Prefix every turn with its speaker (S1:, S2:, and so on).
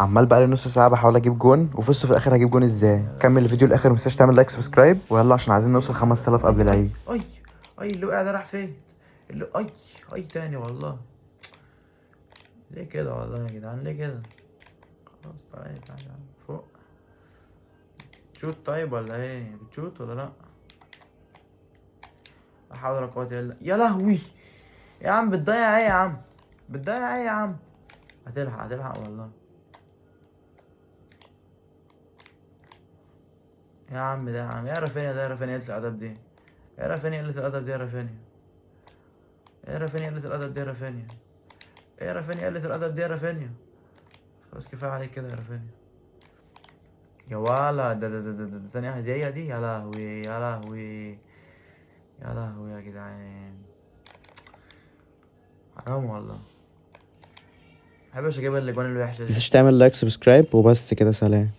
S1: عمال بقالي نص ساعة بحاول اجيب جون وفزت في الاخر. هجيب جون ازاي؟ كمل الفيديو الاخر، متنساش تعمل لايك سبسكرايب ويلا عشان عايزين نوصل 5000 قبل العيد.
S2: اي اي اللي وقع ده راح فين؟ اللي اي تاني والله. ليه كده والله يا جدعان؟ ليه كده؟ خلاص تعالى فوق. تشوت طيب ولا ايه؟ بتشوت ولا لا؟ لا حول ولا قوة الا يا لهوي. يا عم بتضيع ايه يا عم؟ بتضيع ايه يا عم؟ هتلحق والله. يا عم ده يا عم، يا رافينيا ده، يا رافينيا قلة الأدب دي، يا رافينيا قلة الأدب دي، يا رافينيا، يا رافينيا قلة الأدب دي، يا رافينيا، يا رافينيا قلة الأدب دي، يا رافينيا. خلاص كفاية عليك كده يا رافينيا. يا ولا ده تاني هدية دي. يا لهوي يا لهوي يا لهوي يا جدعان، حرام والله. محبش اجيب الاجوان الوحشة دي.
S1: متنساش تعمل لايك سبسكرايب وبس كده، سلام.